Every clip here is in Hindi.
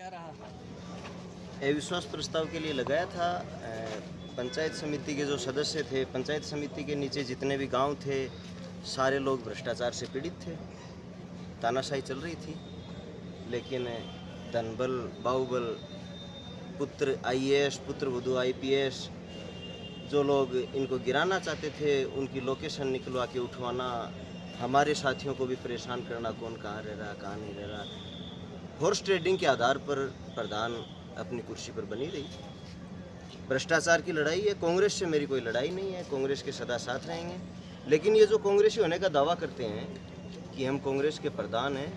क्या रहा? अविश्वास प्रस्ताव के लिए लगाया था। पंचायत समिति के जो सदस्य थे, पंचायत समिति के नीचे जितने भी गांव थे, सारे लोग भ्रष्टाचार से पीड़ित थे। तानाशाही चल रही थी, लेकिन धनबल, बाहुबल, पुत्र आईएएस, पुत्र वधू आईपीएस, जो लोग इनको गिराना चाहते थे, उनकी लोकेशन निकलवा के उठवाना, हमारे साथियों को भी परेशान करना, कौन कहाँ रह रहा, कहाँ नहीं रह रहा। हॉर्स ट्रेडिंग के आधार पर प्रधान अपनी कुर्सी पर बनी रही। भ्रष्टाचार की लड़ाई है। कांग्रेस से मेरी कोई लड़ाई नहीं है, कांग्रेस के सदा साथ रहेंगे। लेकिन ये जो कांग्रेसी होने का दावा करते हैं कि हम कांग्रेस के प्रधान हैं,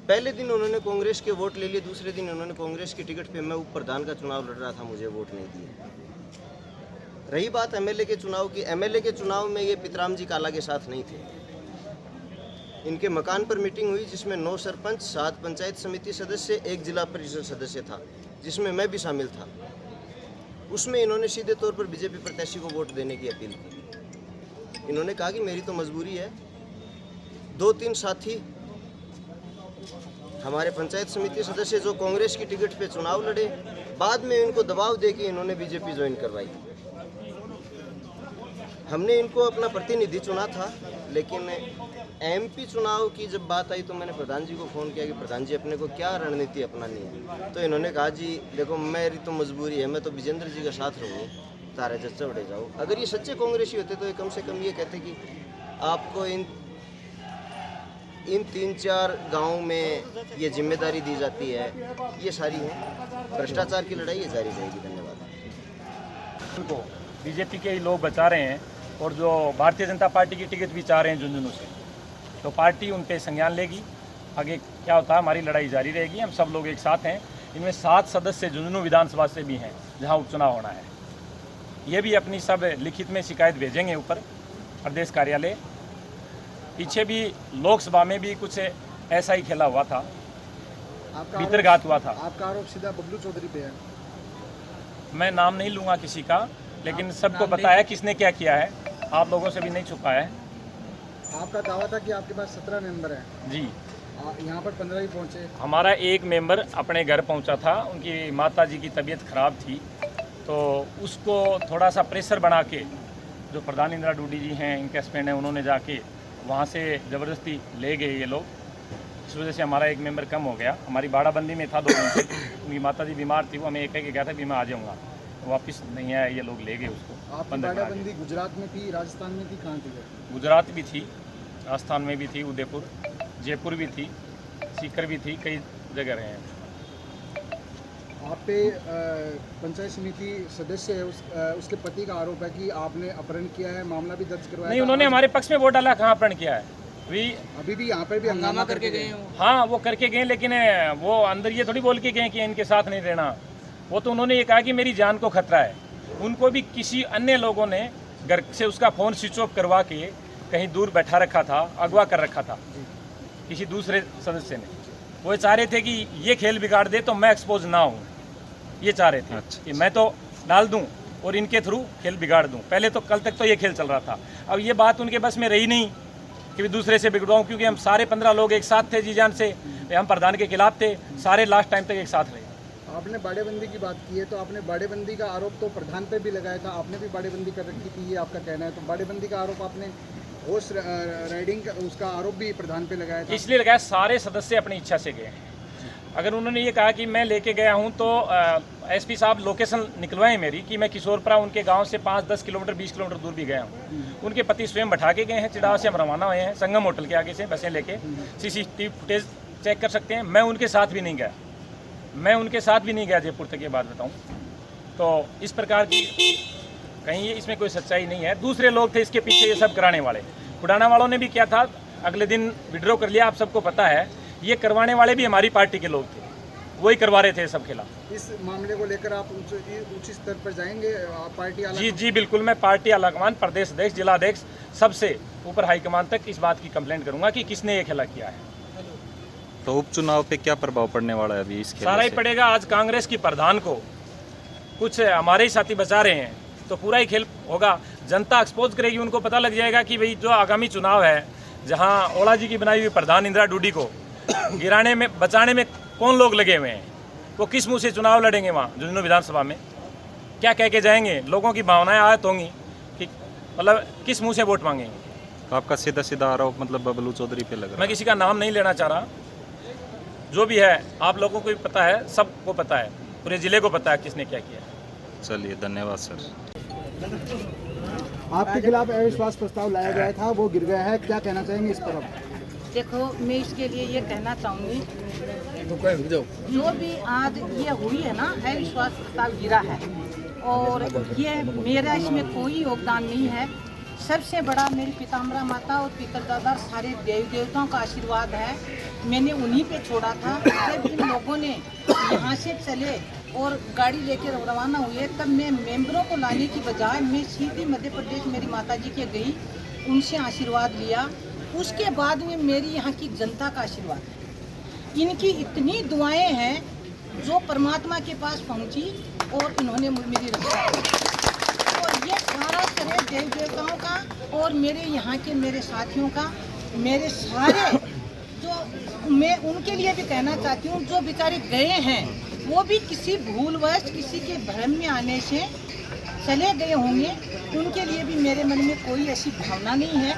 पहले दिन उन्होंने कांग्रेस के वोट ले लिए, दूसरे दिन उन्होंने कांग्रेस की टिकट पे मैं उप प्रधान का चुनाव लड़ रहा था, मुझे वोट नहीं दिए। रही बात एमएलए के चुनाव की, एमएलए के चुनाव में ये पितराम जी काला के साथ नहीं थे। इनके मकान पर मीटिंग हुई जिसमें 9 सरपंच, 7 पंचायत समिति सदस्य, 1 जिला परिषद सदस्य था, जिसमें मैं भी शामिल था। उसमें इन्होंने सीधे तौर पर बीजेपी प्रत्याशी को वोट देने की अपील की। इन्होंने कहा कि मेरी तो मजबूरी है। 2-3 साथी हमारे पंचायत समिति सदस्य जो कांग्रेस की टिकट पे चुनाव लड़े, बाद में इनको दबाव दे के इन्होंने बीजेपी ज्वाइन करवाई। हमने इनको अपना प्रतिनिधि चुना था, लेकिन एमपी चुनाव की जब बात आई तो मैंने प्रधान जी को फ़ोन किया कि प्रधान जी अपने को क्या रणनीति अपनानी है। तो इन्होंने कहा जी देखो मेरी तो मजबूरी है, मैं तो विजेंद्र जी का साथ रहूँ, तारे चच्चा उड़े जाओ। अगर ये सच्चे कांग्रेसी होते तो ये कम से कम ये कहते कि आपको इन 3-4 गाँव में ये जिम्मेदारी दी जाती है। ये सारी है भ्रष्टाचार की लड़ाई, ये जारी रहेगी। धन्यवाद। उनको बीजेपी के ही लोग बचा रहे हैं और जो भारतीय जनता पार्टी की टिकट भी चाह रहे हैं झुंझुनू से, तो पार्टी उन पे संज्ञान लेगी। आगे क्या होता है, हमारी लड़ाई जारी रहेगी। हम सब लोग एक साथ हैं। इनमें 7 सदस्य झुंझुनू विधानसभा से भी हैं जहां उपचुनाव होना है। ये भी अपनी सब लिखित में शिकायत भेजेंगे ऊपर प्रदेश कार्यालय। पीछे भी लोकसभा में भी कुछ ऐसा ही खेला हुआ था, भीतरघात हुआ था। आपका आरोप सीधा बबलू चौधरी पे है। मैं नाम नहीं लूँगा किसी का, लेकिन सबको पता है किसने क्या किया है। आप लोगों से भी नहीं छुपा है। आपका दावा था कि आपके पास 17 मेंबर हैं जी, यहाँ पर 15 ही पहुँचे। हमारा एक मेंबर अपने घर पहुंचा था। उनकी माता जी की तबीयत खराब थी, तो उसको थोड़ा सा प्रेशर बना के जो प्रधान इंदिरा डूडी जी हैं, इनके हस्बैंड हैं, उन्होंने जाके वहाँ से ज़बरदस्ती ले गए ये लोग। इस वजह से हमारा एक मेंबर कम हो गया। हमारी बाड़ाबंदी में था 2 दिन से, उनकी माता जी बीमार थी, वो हमें एक कह गया था कि मैं आ जाऊँगा, वापस नहीं आया। ये लोग ले गए उसको। आपकी बाड़ाबंदी गुजरात में थी, राजस्थान में थी, कहाँ थी? गुजरात भी थी, राजस्थान में भी थी, उदयपुर, जयपुर भी थी, सीकर भी थी, कई जगह रहे हैं। आप पे पंचायत समिति सदस्य है, उसके पति का आरोप है कि आपने अपहरण किया है, मामला भी दर्ज करवाया। नहीं, उन्होंने हमारे पक्ष में वोट डाला, कहाँ अपहरण किया है? अभी भी यहाँ पर भी हंगामा करके गए। हाँ, वो करके गए, लेकिन वो अंदर ये थोड़ी बोल के गए कि इनके साथ नहीं रहना। वो तो उन्होंने ये कहा कि मेरी जान को खतरा है। उनको भी किसी अन्य लोगों ने घर से उसका फ़ोन स्विच ऑफ करवा के कहीं दूर बैठा रखा था, अगवा कर रखा था किसी दूसरे सदस्य ने। वो चाह रहे थे कि ये खेल बिगाड़ दे तो मैं एक्सपोज ना हूँ, ये चाह रहे थे कि मैं तो डाल दूँ और इनके थ्रू खेल बिगाड़ दूँ। पहले तो कल तक तो ये खेल चल रहा था। अब ये बात उनके बस में रही नहीं कि दूसरे से बिगड़वाऊँ, क्योंकि हम सारे 15 लोग एक साथ थे जी जान से। हम प्रधान के खिलाफ थे, सारे लास्ट टाइम तक एक साथ रहे। आपने बाड़ेबंदी की बात की है, तो आपने बाड़ेबंदी का आरोप तो प्रधान पे भी लगाया था। आपने भी बाड़ेबंदी कर रखी थी, ये आपका कहना है। तो बाड़ेबंदी का आरोप आपने हॉर्स राइडिंग का उसका आरोप भी प्रधान पे लगाया था। इसलिए लगाया, सारे सदस्य अपनी इच्छा से गए। अगर उन्होंने ये कहा कि मैं लेके गया हूँ तो एसपी साहब लोकेशन निकलवाएं मेरी कि मैं किशोरपुरा उनके गांव से 5-10 किलोमीटर 20 किलोमीटर दूर भी गया हूँ। उनके पति स्वयं बैठा के गए हैं। चिड़ाव से हम रवाना हुए हैं, संगम होटल के आगे से बसें लेके। CCTV फुटेज चेक कर सकते हैं। मैं उनके साथ भी नहीं गया, जयपुर तक, ये बात बताऊँ तो। इस प्रकार की कहीं इसमें कोई सच्चाई नहीं है। दूसरे लोग थे इसके पीछे ये सब कराने वाले। खुडाना वालों ने भी क्या था, अगले दिन विड्रॉ कर लिया, आप सबको पता है। ये करवाने वाले भी हमारी पार्टी के लोग थे, वही करवा रहे थे सब खिलाफ। इस मामले को लेकर आप उच्च स्तर पर जाएंगे, पार्टी जी जी बिल्कुल। मैं पार्टी आलाकमान, प्रदेश अध्यक्ष, जिला अध्यक्ष, सबसे ऊपर हाईकमान तक इस बात की कंप्लेंट करूंगा कि किसने ये खेला किया है। तो उपचुनाव पे क्या प्रभाव पड़ने वाला है अभी? इसके सारा ही पड़ेगा। आज कांग्रेस की प्रधान को कुछ हमारे ही साथी बचा रहे हैं, तो पूरा ही खेल होगा। जनता एक्सपोज करेगी, उनको पता लग जाएगा कि भाई जो आगामी चुनाव है, जहां ओला जी की बनाई हुई प्रधान इंदिरा डूडी को गिराने में, बचाने में कौन लोग लगे हुए हैं, वो किस मुंह से चुनाव लड़ेंगे वहाँ झुंझुनू विधानसभा में, क्या कह के जाएंगे, लोगों की भावनाएं आहत होंगी कि मतलब किस मुंह से वोट मांगेंगे। तो आपका सीधा सीधा आरोप मतलब बबलू चौधरी पे लग रहा मैं किसी का नाम नहीं लेना चाह रहा, जो भी है आप लोगों को भी पता है, सबको पता है, पूरे ज़िले को पता है किसने क्या किया। है। चलिए धन्यवाद सर। आपके खिलाफ अविश्वास प्रस्ताव लाया गया था, वो गिर गया है, क्या कहना चाहेंगे इस पर आप? देखो, मैं इसके लिए ये कहना चाहूँगी, जो भी आज ये हुई है ना, अविश्वास प्रस्ताव गिरा है, और ये मेरा इसमें कोई योगदान नहीं है। सबसे बड़ा मेरी पिताम्बरा माता और पितरदादा सारे देवी देवताओं का आशीर्वाद है। मैंने उन्हीं पे छोड़ा था। जब इन लोगों ने यहाँ से चले और गाड़ी लेकर रवाना हुए, तब मैं मेंबरों को लाने की बजाय मैं सीधी मध्य प्रदेश मेरी माता जी के गई, उनसे आशीर्वाद लिया। उसके बाद में मेरी यहाँ की जनता का आशीर्वाद है। इनकी इतनी दुआएं हैं जो परमात्मा के पास पहुँची और इन्होंने मेरी रक्षा की। और ये सारा श्रेय देव देवताओं का और मेरे यहाँ के मेरे साथियों का, मेरे सारे जो मैं उनके लिए भी कहना चाहती हूँ, जो बेचारे गए हैं वो भी किसी भूलवश किसी के भ्रम में आने से चले गए होंगे, उनके लिए भी मेरे मन में कोई ऐसी भावना नहीं है।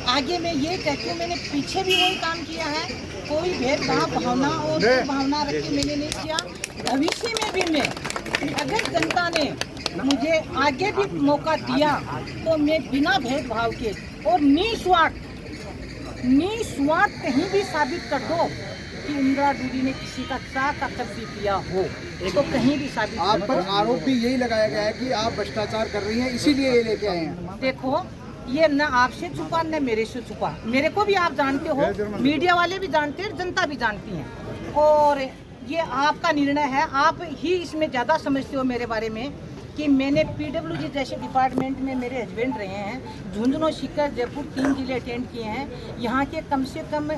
आगे मैं ये कहती हूँ, मैंने पीछे भी वही काम किया है, कोई भेदभाव भावना और भावना रख के मैंने नहीं किया। भविष्य में भी मैं, अगर जनता ने मुझे आगे भी मौका दिया तो मैं बिना भेदभाव के और निस्वार्थ कहीं भी साबित कर दो कि इंदिरा दीदी ने किसी का साथ कभी किया हो, तो कहीं भी साबित आप कर पर दो। आरोप भी यही लगाया गया है कि आप भ्रष्टाचार कर रही हैं, इसीलिए ये लेके आए हैं। देखो, ये न आपसे छुपा न मेरे से छुपा, मेरे को भी आप जानते हो, मीडिया वाले भी जानते हैं, जनता भी जानती है, और ये आपका निर्णय है। आप ही इसमें ज़्यादा समझते हो मेरे बारे में कि मैंने पीडब्ल्यूडी जैसे डिपार्टमेंट में मेरे हस्बैंड रहे हैं। झुंझुनू, सीकर, जयपुर 3 जिले अटेंड किए हैं। यहाँ के कम से कम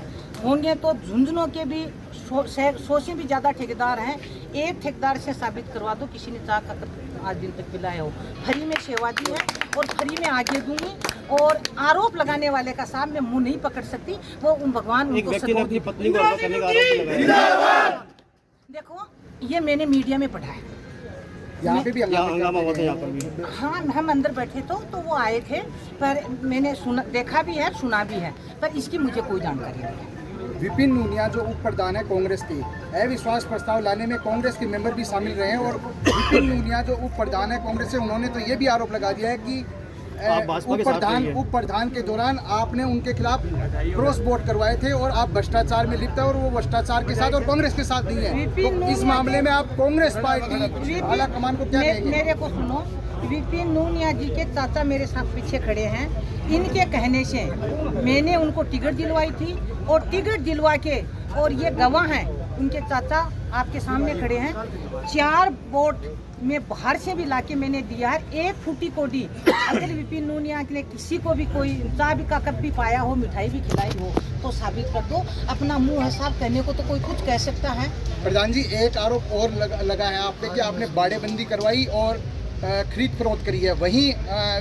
होंगे तो झुंझुनू के भी 100 से भी ज़्यादा ठेकेदार हैं। एक ठेकेदार से साबित करवा दो किसी ने चाक आज दिन तक पिलाया हो। फ्री में सेवा दी है और फ्री में आगे दूंगी। और आरोप लगाने वाले का साहब मैं मुंह नहीं पकड़ सकती, वो भगवान उनको अपनी पत्नी को करने का आरोप लगाया। देखो, ये मैंने मीडिया में पढ़ा है। यहाँ पे भी हंगामा हुआ था, यहाँ पर भी। हाँ, हम अंदर बैठे तो वो आए थे, पर मैंने सुना, देखा भी है, सुना भी है, पर इसकी मुझे कोई जानकारी नहीं है। विपिन नूनिया जो उप प्रधान है कांग्रेस के, अविश्वास प्रस्ताव लाने में कांग्रेस के मेंबर भी शामिल रहे हैं, और विपिन नूनिया जो उप प्रधान है कांग्रेस से, उन्होंने तो ये भी आरोप लगा दिया है कि उप प्रधान के दौरान आपने उनके खिलाफ क्रॉस वोट करवाए थे और आप भ्रष्टाचार में लिप्त है, और वो भ्रष्टाचार के साथ और कांग्रेस के साथ नहीं है। तो इस मामले में आप कांग्रेस पार्टी आला कमान को क्या कहेंगे? मेरे को सुनो, विपिन नूनिया जी के चाचा मेरे साथ पीछे खड़े हैं। इनके कहने से मैंने उनको टिकट दिलवाई थी, और टिकट दिलवा के, और ये गवाह हैं, उनके चाचा आपके सामने खड़े हैं। 4 वोट में बाहर से भी लाके मैंने दिया है, 1 फूटी कोडी। अगर विपिन नूनिया ने किसी को भी कोई चाबी का कप भी पाया हो, मिठाई भी खिलाई हो, तो साबित कर दो। अपना मुंह हिसाब करने को तो कोई कुछ कह सकता है। प्रधान जी, एक आरोप और लगा है आप पे कि आपने बाड़ेबंदी करवाई और खरीद फरोख्त करी है। वहीं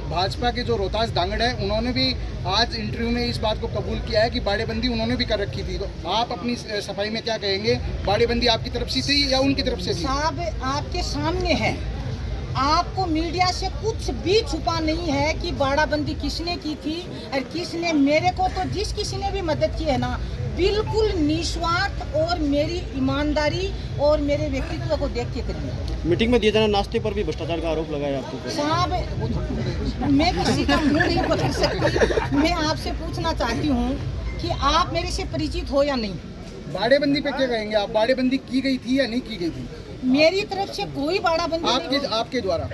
भाजपा के जो रोहतास दांगड़ है, उन्होंने भी आज इंटरव्यू में इस बात को कबूल किया है कि बाड़ेबंदी उन्होंने भी कर रखी थी। तो आप अपनी सफाई में क्या कहेंगे? बाड़ेबंदी आपकी तरफ से थी या उनकी तरफ से थी? साहब, आपके सामने है, आपको मीडिया से कुछ भी छुपा नहीं है कि बाड़ाबंदी किसने की थी और किसने। मेरे को तो जिस किसी ने भी मदद की है ना, बिल्कुल निस्वार्थ और मेरी ईमानदारी और मेरे व्यक्तित्व को देख के करिए। मीटिंग में दिए जाना नाश्ते पर भी भ्रष्टाचार का आरोप लगाया आपको। साहब, मैं किसी का मुंह नहीं पकड़ सकती। मैं आपसे पूछना चाहती हूँ कि आप मेरे से परिचित हो या नहीं? बाड़ेबंदी पे क्या कहेंगे आप? बाड़ेबंदी की गई थी या नहीं की गई थी? मेरी तरफ से कोई बाड़ाबंदी नहीं। आपके द्वारा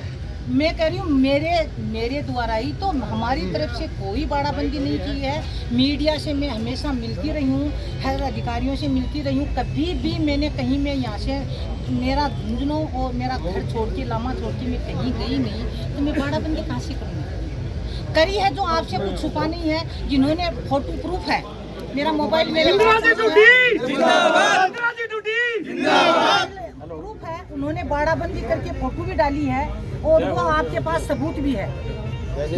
मैं कह रही हूँ, मेरे द्वारा ही तो, हमारी तरफ से कोई बाड़ाबंदी नहीं की है। मीडिया से मैं हमेशा मिलती रही हूँ, हर अधिकारियों से मिलती रही हूँ। कभी भी मैंने कहीं में यहाँ से मेरा झुंझुनू और मेरा घर छोड़ के, लामा छोड़ के मैं कहीं गई नहीं, तो मैं बाड़ाबंदी कहाँ से करूँगी? करी है जो आपसे कुछ छुपा नहीं है। जिन्होंने फोटो प्रूफ है, मेरा मोबाइल मेरे प्रूफ है, उन्होंने बाड़ाबंदी करके फोटो भी डाली है, और वो आपके पास सबूत भी है।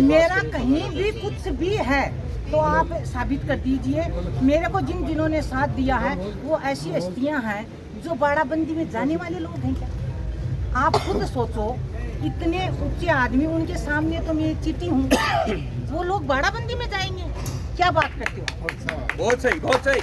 मेरा कहीं भी कुछ भी है तो आप साबित कर दीजिए। मेरे को जिन्होंने साथ दिया है, वो ऐसी हस्तियां हैं जो बाड़ाबंदी में जाने वाले लोग हैं क्या? आप खुद सोचो, इतने ऊंचे आदमी, उनके सामने तो मैं चीटी हूँ, वो लोग बाड़ाबंदी में जाएंगे? क्या बात करते हो? बहुत सही, बहुत सही।